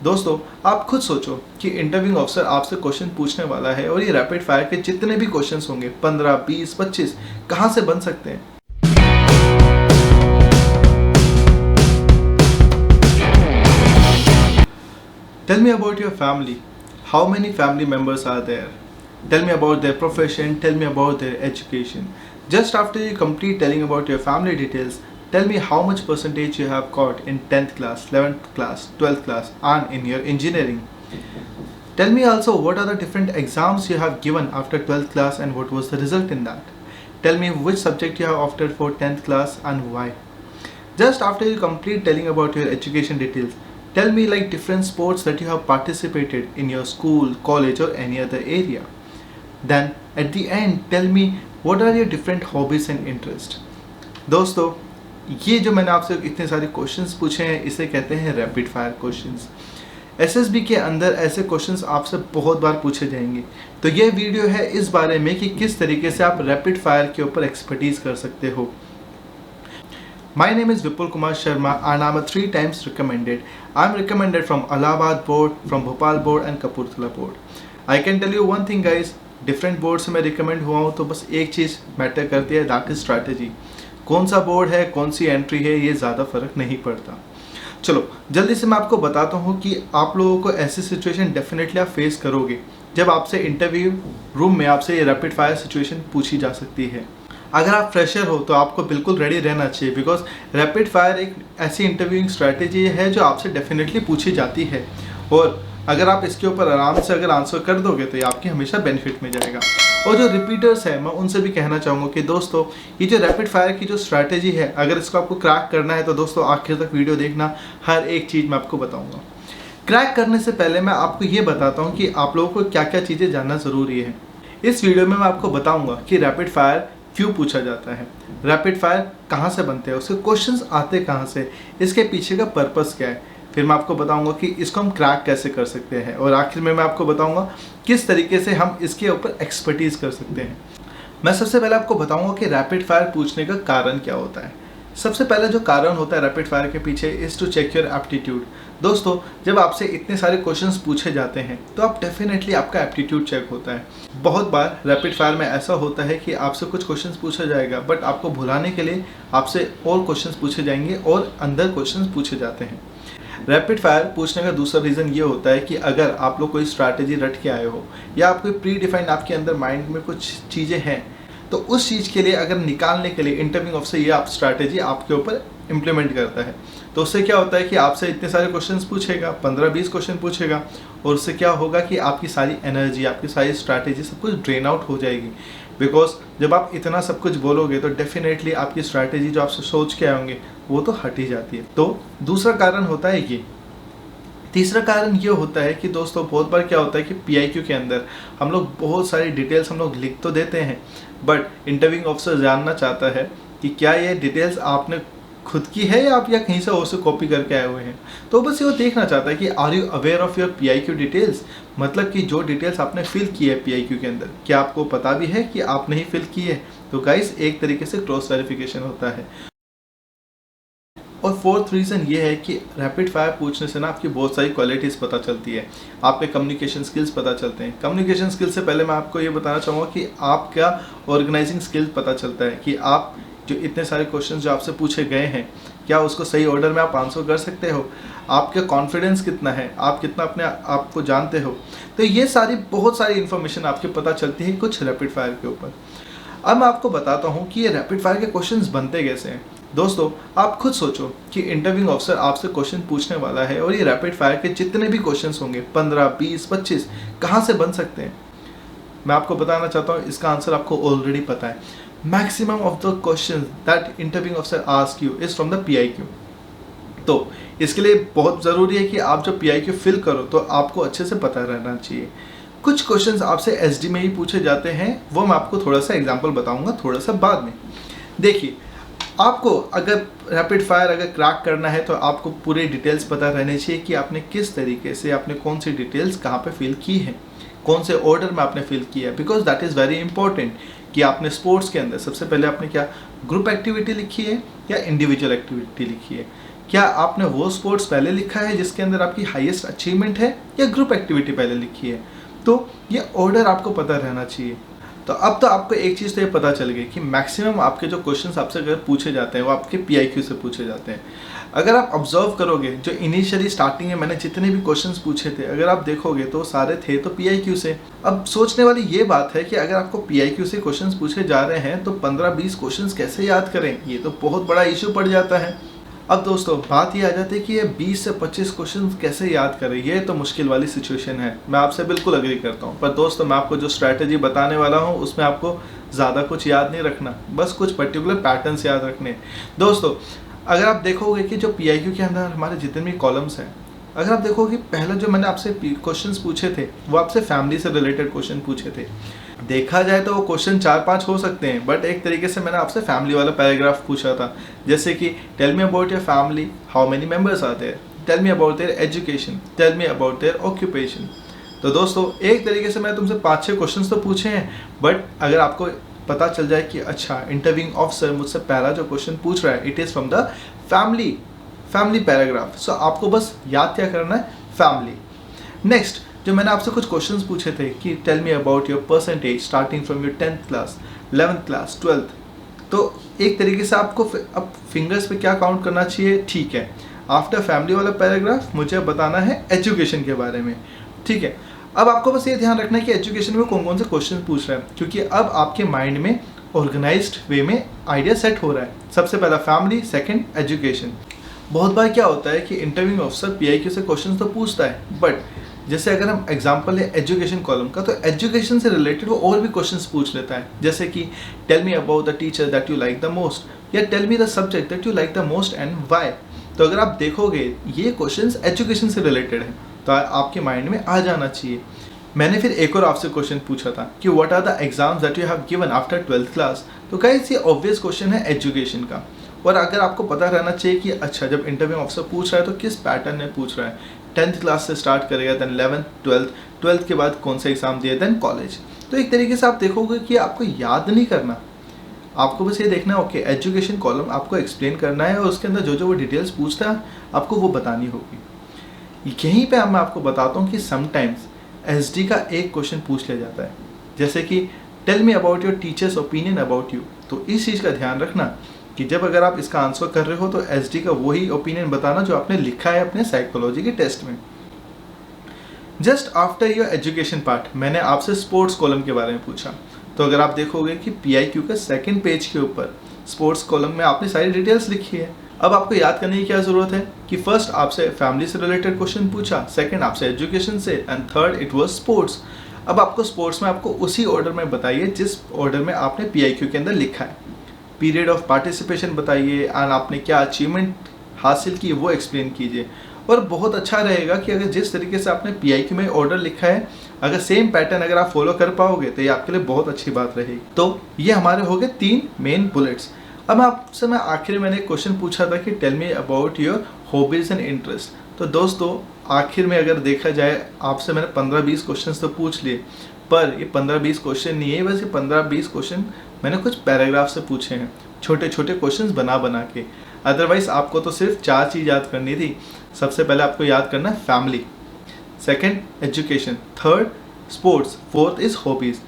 दोस्तों, आप खुद सोचो कि इंटरव्यूइंग ऑफिसर आपसे क्वेश्चन पूछने वाला है और ये रैपिड फायर के जितने भी क्वेश्चंस होंगे 15, 20, 25 कहाँ से बन सकते हैं। Tell me about your family. How many family members are there? Tell me about their profession, tell me about their education. Just after you complete telling about your family details, tell me how much percentage you have got in 10th class, 11th class, 12th class and in your engineering. Tell me also what are the different exams you have given after 12th class and what was the result in that. Tell me which subject you have opted for 10th class and why. Just after you complete telling about your education details, tell me like different sports that you have participated in your school, college or any other area. Then at the end tell me what are your different hobbies and interest. दोस्तों, ये जो मैंने आपसे इतने सारे questions पूछे हैं इसे कहते हैं रैपिड फायर क्वेश्चंस। एसएसबी के अंदर ऐसे क्वेश्चंस आपसे बहुत बार पूछे जाएंगे, तो ये वीडियो है इस बारे में कि किस तरीके से आप रैपिड फायर के ऊपर एक्सपर्टीज कर सकते हो। My name is Vipul Kumar Sharma and I'm a 3 times recommended. I'm recommended from Allahabad board, from Bhopal board and Kapurthala board. I can tell you one thing guys, different board से मैं recommend हुआ हूँ तो बस एक चीज़ matter करती है, that is strategy. कौन सा बोर्ड है, कौन सी एंट्री है, ये ज़्यादा फर्क नहीं पड़ता। चलो जल्दी से मैं आपको बताता हूँ कि आप लोगों को ऐसी सिचुएशन डेफिनेटली आप फेस करोगे जब आपसे इंटरव्यू रूम में आपसे ये रैपिड फायर सिचुएशन पूछी जा सकती है। अगर आप फ्रेशर हो तो आपको बिल्कुल रेडी रहना चाहिए, बिकॉज रैपिड फायर एक ऐसी इंटरव्यूइंग स्ट्रैटेजी है जो आपसे डेफिनेटली पूछी जाती है और अगर आप इसके ऊपर आराम से अगर आंसर कर दोगे तो ये आपकी हमेशा बेनिफिट में जाएगा। और जो रिपीटर्स है मैं उनसे भी कहना चाहूँगा कि दोस्तों ये जो रैपिड फायर की जो स्ट्रैटेजी है अगर इसको आपको क्रैक करना है तो दोस्तों आखिर तक वीडियो देखना, हर एक चीज़ मैं आपको बताऊँगा। क्रैक करने से पहले मैं आपको ये बताता हूँ कि आप लोगों को क्या क्या चीज़ें जानना ज़रूरी है। इस वीडियो में मैं आपको बताऊँगा कि रैपिड फायर क्यों पूछा जाता है, रैपिड फायर कहाँ से बनते हैं, उसके क्वेश्चंस आते कहाँ से, इसके पीछे का पर्पस क्या है, फिर मैं आपको बताऊंगा कि इसको हम क्रैक कैसे कर सकते हैं और आखिर में मैं आपको बताऊंगा किस तरीके से हम इसके ऊपर एक्सपर्टीज कर सकते हैं। मैं सबसे पहले आपको बताऊंगा कि रैपिड फायर पूछने का कारण क्या होता है। सबसे पहला जो कारण होता है रैपिड फायर के पीछे is to check your aptitude. दोस्तों, जब आपसे इतने सारे क्वेश्चंस पूछे जाते हैं तो आप डेफिनेटली आपका एप्टीट्यूड चेक होता है। बहुत बार रैपिड फायर में ऐसा होता है कि आपसे कुछ क्वेश्चंस पूछा जाएगा बट आपको भुलाने के लिए आपसे और क्वेश्चंस पूछे जाएंगे और अंदर क्वेश्चंस पूछे जाते हैं। रैपिड फायर पूछने का दूसरा रीज़न ये होता है कि अगर आप लोग कोई स्ट्रैटेजी रट के आए हो या आपको प्री डिफाइंड आपके अंदर माइंड में कुछ चीज़ें हैं तो उस चीज़ के लिए अगर निकालने के लिए इंटरव्यूइंग ऑफिसर ये आप स्ट्रैटेजी आपके ऊपर इम्प्लीमेंट करता है तो उससे क्या होता है कि आपसे इतने सारे क्वेश्चंस पूछेगा, 15-20 क्वेश्चन पूछेगा और उससे क्या होगा कि आपकी सारी एनर्जी, आपकी सारी स्ट्रैटेजी सब कुछ ड्रेन आउट हो जाएगी। बिकॉज जब आप इतना सब कुछ बोलोगे तो डेफिनेटली आपकी स्ट्रैटेजी जो आपसे सोच के आएंगे वो तो हट ही जाती है। तो दूसरा कारण होता है ये। तीसरा कारण ये होता है कि दोस्तों बहुत बार क्या होता है कि पीआईक्यू के अंदर हम लोग बहुत सारी डिटेल्स हम लोग लिख तो देते हैं बट इंटरव्यूइंग ऑफिसर जानना चाहता है कि क्या ये डिटेल्स आपने खुद की है या आप या कहीं से और से कॉपी करके आए हुए हैं। तो बस ये वो देखना चाहता है कि are you aware of your PIQ details, मतलब कि जो डिटेल्स आपने फिल की है पीआईक्यू के अंदर क्या आपको पता भी है कि आप नहीं फिल की है। तो गाइस एक तरीके से क्रॉस वेरिफिकेशन होता है। और फोर्थ रीज़न ये है कि रैपिड फायर पूछने से ना आपकी बहुत सारी क्वालिटीज़ पता चलती है, आपके कम्युनिकेशन स्किल्स पता चलते हैं। कम्युनिकेशन स्किल्स से पहले मैं आपको ये बताना चाहूँगा कि आपका ऑर्गेनाइजिंग स्किल्स पता चलता है कि आप जो इतने सारे क्वेश्चंस जो आपसे पूछे गए हैं क्या उसको सही ऑर्डर में आप आंसर कर सकते हो, आपका कॉन्फिडेंस कितना है, आप कितना अपने आप को जानते हो। तो ये सारी बहुत सारी इन्फॉर्मेशन आपके पता चलती है कुछ रैपिड फायर के ऊपर। अब मैं आपको बताता हूँ कि ये रैपिड फायर के क्वेश्चंस बनते कैसे हैं। दोस्तों, आप खुद सोचो कि इंटरव्यूइंग ऑफिसर आपसे क्वेश्चन पूछने वाला है और ये रैपिड फायर के जितने भी क्वेश्चंस होंगे 15, 20, 25 कहाँ से बन सकते हैं। मैं आपको बताना चाहता हूँ इसका आंसर आपको ऑलरेडी पता है। Maximum of the questions that interviewing officer ask you is from the PIQ. तो इसके लिए बहुत ज़रूरी है कि आप जब पीआईक्यू फिल करो तो आपको अच्छे से पता रहना चाहिए। कुछ क्वेश्चंस आपसे एसडी में ही पूछे जाते हैं, वो मैं आपको थोड़ा सा एग्जांपल बताऊंगा थोड़ा सा बाद में। देखिए, आपको अगर रैपिड फायर अगर क्रैक करना है तो आपको पूरे डिटेल्स पता रहने चाहिए कि आपने किस तरीके से, आपने कौन सी डिटेल्स कहाँ पे फिल की है, कौन से ऑर्डर में आपने फिल किया है। Because that is very important कि आपने स्पोर्ट्स के अंदर सबसे पहले आपने क्या ग्रुप एक्टिविटी लिखी है या इंडिविजुअल एक्टिविटी लिखी है, क्या आपने वो स्पोर्ट्स पहले लिखा है जिसके अंदर आपकी हाईएस्ट अचीवमेंट है, या ग्रुप एक्टिविटी पहले लिखी है? तो ये ऑर्डर आपको पता रहना चाहिए। तो अब तो आपको एक चीज़ तो ये पता चल गई कि मैक्सिमम आपके जो क्वेश्चंस आपसे अगर पूछे जाते हैं वो आपके PIQ से पूछे जाते हैं। अगर आप ऑब्जर्व करोगे, जो इनिशियली स्टार्टिंग में मैंने जितने भी क्वेश्चंस पूछे थे, अगर आप देखोगे तो सारे थे तो PIQ से। अब सोचने वाली ये बात है कि अगर आपको PIQ से क्वेश्चंस पूछे जा रहे हैं तो 15-20 क्वेश्चंस कैसे याद करें? ये तो बहुत बड़ा इशू पड़ जाता है। अब दोस्तों बात ये आ जाती है कि ये 20 से 25 क्वेश्चन कैसे याद करें, ये तो मुश्किल वाली सिचुएशन है। मैं आपसे बिल्कुल अग्री करता हूँ, पर दोस्तों मैं आपको जो स्ट्रैटेजी बताने वाला हूँ उसमें आपको ज़्यादा कुछ याद नहीं रखना, बस कुछ पर्टिकुलर पैटर्न्स याद रखने। दोस्तों अगर आप देखोगे कि जो PIQ के अंदर हमारे जितने भी कॉलम्स हैं, अगर आप देखोगे पहले जो मैंने आपसे क्वेश्चंस पूछे थे वो आपसे फैमिली से रिलेटेड क्वेश्चन पूछे थे। देखा जाए तो वो क्वेश्चन 4-5 हो सकते हैं, बट एक तरीके से मैंने आपसे फैमिली वाला पैराग्राफ पूछा था, जैसे कि tell me about your family, how many members are there, tell me about their education, tell me about their occupation. तो दोस्तों एक तरीके से मैं तुमसे 5-6 क्वेश्चन तो पूछे हैं, बट अगर आपको पता चल जाए कि अच्छा इंटरव्यूइंग ऑफिसर मुझसे पहला जो क्वेश्चन पूछ रहा है it is from the family paragraph, so आपको बस याद क्या करना है, फैमिली। नेक्स्ट जो मैंने आपसे कुछ क्वेश्चंस पूछे थे कि tell me about your percentage starting from your 10th class, 11th class, 12th, तो एक तरीके से आपको अब फिंगर्स पे क्या काउंट करना चाहिए, ठीक है। आफ्टर फैमिली वाला पैराग्राफ मुझे बताना है एजुकेशन के बारे में, ठीक है। अब आपको बस ये ध्यान रखना है कि एजुकेशन में कौन कौन से क्वेश्चन पूछ रहा है, क्योंकि अब आपके माइंड में ऑर्गेनाइज्ड वे में आइडिया सेट हो रहा है। सबसे पहला फैमिली, सेकेंड एजुकेशन। बहुत बार क्या होता है कि इंटरव्यूइंग ऑफिसर PIQ से क्वेश्चन तो पूछता है, बट जैसे अगर हम एग्जांपल है एजुकेशन कॉलम का, तो एजुकेशन से रिलेटेड वो और भी क्वेश्चंस पूछ लेता है, जैसे कि tell me about the teacher that you like the most, या tell me the subject that you like the most and why. तो अगर आप देखोगे ये क्वेश्चंस एजुकेशन से रिलेटेड है तो आपके माइंड में आ जाना चाहिए। मैंने फिर एक और आपसे क्वेश्चन पूछा था कि what are the exams that you have given after 12th class. तो गाइस ये ऑब्वियस क्वेश्चन है एजुकेशन का, और अगर आपको पता रहना चाहिए कि अच्छा जब इंटरव्यू ऑफिसर पूछ रहा है तो किस पैटर्न में पूछ रहा है, 10th क्लास से स्टार्ट करेगा, देन 11th 12th के बाद कौन सा एग्जाम दिया, देन कॉलेज। तो एक तरीके से आप देखोगे कि आपको याद नहीं करना, आपको बस ये देखना है ओके एजुकेशन कॉलम आपको एक्सप्लेन करना है और उसके अंदर जो जो वो डिटेल्स पूछता है आपको वो बतानी होगी। यहीं पे मैं आपको बताता हूँ कि समटाइम्स SD का एक क्वेश्चन पूछ लिया जाता है, जैसे कि tell me about your teachers opinion about you. तो इस चीज़ का ध्यान रखना कि जब अगर आप इसका आंसर कर रहे हो तो SD का वही ओपिनियन बताना जो आपने लिखा है अपने साइकोलॉजी के टेस्ट में। Just after your education part मैंने आपसे स्पोर्ट्स कॉलम के बारे में पूछा, तो अगर आप देखोगे कि PIQ का सेकंड पेज के ऊपर स्पोर्ट्स कॉलम में आपने सारी डिटेल्स लिखी है। अब आपको याद करने की क्या ज़रूरत है कि फर्स्ट आपसे फैमिली से रिलेटेड क्वेश्चन पूछा, सेकंड आपसे एजुकेशन से, and third it was sports. अब आपको स्पोर्ट्स में आपको उसी ऑर्डर में बताइए जिस ऑर्डर में आपने PIQ के अंदर लिखा है, पीरियड ऑफ पार्टिसिपेशन बताइए एंड आपने क्या अचीवमेंट हासिल की वो एक्सप्लेन कीजिए। और बहुत अच्छा रहेगा कि अगर जिस तरीके से आपने PIQ में ऑर्डर लिखा है अगर सेम पैटर्न अगर आप फॉलो कर पाओगे तो ये आपके लिए बहुत अच्छी बात रहेगी। तो ये हमारे हो गए 3 मेन बुलेट्स। अब आपसे आखिर मैंने एक क्वेश्चन पूछा था कि tell me about your hobbies and interest. तो दोस्तों आखिर में अगर देखा जाए आपसे मैंने 15-20 क्वेश्चन तो पूछ लिए, पर ये 15-20 क्वेश्चन नहीं है, बस ये 15-20 क्वेश्चन मैंने कुछ पैराग्राफ से पूछे हैं, छोटे छोटे क्वेश्चन बना के। अदरवाइज आपको तो सिर्फ 4 चीज़ याद करनी थी। सबसे पहले आपको याद करना है family, second education, third sports, fourth is hobbies.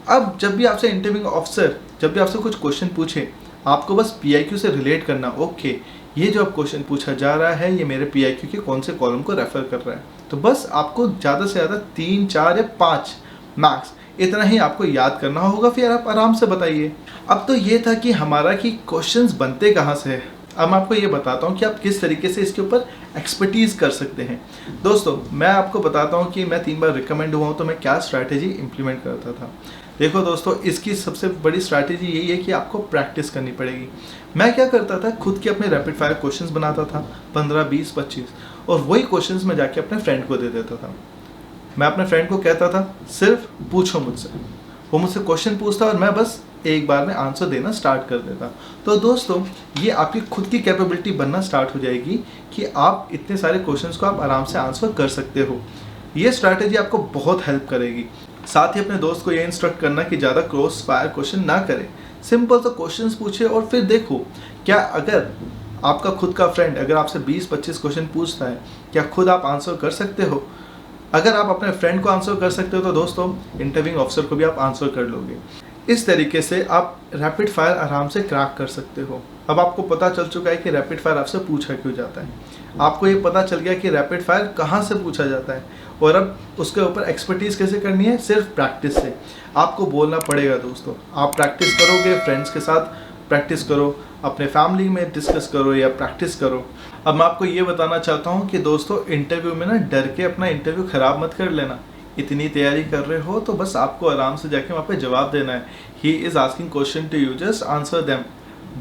अब जब भी आपसे इंटरव्यूइंग ऑफिसर जब भी आपसे कुछ क्वेश्चन पूछे आपको बस PIQ से रिलेट करना, ओके ये जो अब क्वेश्चन पूछा जा रहा है ये मेरे PIQ के कौन से कॉलम को रेफर कर रहा है। तो बस आपको ज़्यादा से ज़्यादा 3, 4 या 5 मैक्स इतना ही आपको याद करना होगा, फिर आप आराम से बताइए। अब तो ये था कि हमारा कि क्वेश्चंस बनते कहाँ से है। अब मैं आपको ये बताता हूँ कि आप किस तरीके से इसके ऊपर एक्सपर्टीज़ कर सकते हैं। दोस्तों मैं आपको बताता हूँ कि मैं 3 बार रिकमेंड हुआ हूँ तो मैं क्या स्ट्रैटेजी इंप्लीमेंट करता था। देखो दोस्तों इसकी सबसे बड़ी स्ट्रैटेजी यही है कि आपको प्रैक्टिस करनी पड़ेगी। मैं क्या करता था, खुद के अपने रैपिड फायर क्वेश्चंस बनाता था 15, 20, 25, और वही क्वेश्चंस मैं जाके अपने फ्रेंड को दे देता था। मैं अपने फ्रेंड को कहता था सिर्फ पूछो मुझसे, वो मुझसे क्वेश्चन पूछता और मैं बस एक बार में आंसर देना स्टार्ट कर देता। तो दोस्तों ये आपकी खुद की कैपेबिलिटी बनना स्टार्ट हो जाएगी कि आप इतने सारे क्वेश्चंस को आप आराम से आंसर कर सकते हो। ये स्ट्रैटेजी आपको बहुत हेल्प करेगी। साथ ही अपने दोस्त को ये इंस्ट्रक्ट करना कि ज़्यादा क्रॉस फायर क्वेश्चन ना करें, सिंपल सा क्वेश्चंस पूछे और फिर देखो क्या अगर आपका खुद का फ्रेंड अगर आपसे 20-25 क्वेश्चन पूछता है, क्या खुद आप आंसर कर सकते हो? अगर आप अपने फ्रेंड को आंसर कर सकते हो तो दोस्तों इंटरव्यूइंग ऑफिसर को भी आप आंसर कर लोगे। इस तरीके से आप रैपिड फायर आराम से क्रैक कर सकते हो। अब आपको पता चल चुका है कि रैपिड फायर आपसे पूछा क्यों जाता है, आपको ये पता चल गया कि रैपिड फायर कहाँ से पूछा जाता है, और अब उसके ऊपर एक्सपर्टीज़ कैसे करनी है, सिर्फ प्रैक्टिस से। आपको बोलना पड़ेगा दोस्तों, आप प्रैक्टिस करोगे, फ्रेंड्स के साथ प्रैक्टिस करो, अपने फैमिली में डिस्कस करो या प्रैक्टिस करो। अब मैं आपको ये बताना चाहता हूँ कि दोस्तों इंटरव्यू में ना डर के अपना इंटरव्यू ख़राब मत कर लेना। इतनी तैयारी कर रहे हो तो बस आपको आराम से जाके वहाँ पे जवाब देना है। He is asking question to you, just answer them.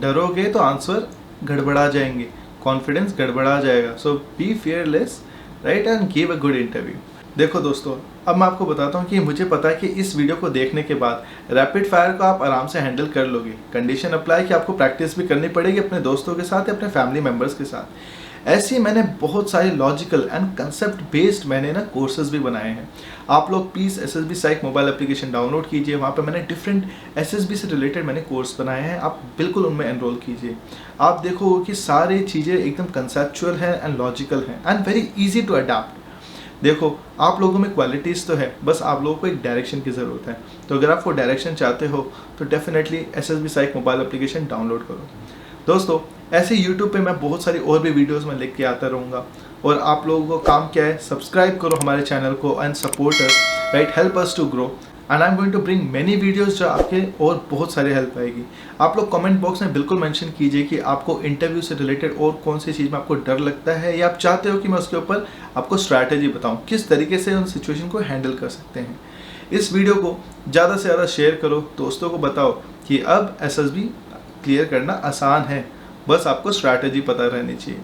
डरोगे तो आंसर गड़बड़ा जाएंगे, कॉन्फिडेंस गड़बड़ा जाएगा। So be fearless, right, and give a good interview. देखो दोस्तों, अब मैं आपको बताता हूँ कि मुझे पता है कि इस वीडियो को देखने के बाद रैपिड फायर को आप आराम से हैंडल कर लोगे। कंडीशन अप्लाई कि आपको प्रैक्टिस भी करनी पड़ेगी अपने दोस्तों के साथ या अपने फैमिली मेम्बर्स के साथ। ऐसे ही मैंने बहुत सारे लॉजिकल एंड कंसेप्ट बेस्ड मैंने ना कोर्सेज भी बनाए हैं। आप लोग प्लीज़ SSB psych mobile application download कीजिए, वहाँ पे मैंने डिफरेंट SSB से रिलेटेड मैंने कोर्स बनाए हैं, आप बिल्कुल उनमें एनरोल कीजिए। आप देखोगे कि सारी चीज़ें एकदम कंसेप्चुअल हैं एंड लॉजिकल हैं and very easy to adapt. देखो, आप लोगों में क्वालिटीज़ तो है, बस आप लोगों को एक डायरेक्शन की ज़रूरत है। तो अगर आप वो डायरेक्शन चाहते हो तो definitely SSB psych mobile application download करो। दोस्तों ऐसे YouTube पे मैं बहुत सारी और भी वीडियोस में लेके आता रहूँगा, और आप लोगों को काम क्या है, सब्सक्राइब करो हमारे चैनल को and support us, right, help us to grow, and I am going to bring many videos जो आपके और बहुत सारी हेल्प आएगी। आप लोग कमेंट बॉक्स में बिल्कुल मेंशन कीजिए कि आपको इंटरव्यू से रिलेटेड और कौन सी चीज़ में आपको डर लगता है, या आप चाहते हो कि मैं उसके ऊपर आपको स्ट्रैटेजी बताऊं किस तरीके से उन सिचुएशन को हैंडल कर सकते हैं। इस वीडियो को ज़्यादा से ज़्यादा शेयर करो, दोस्तों को बताओ कि अब SSB क्लियर करना आसान है, बस आपको स्ट्रैटेजी पता रहनी चाहिए।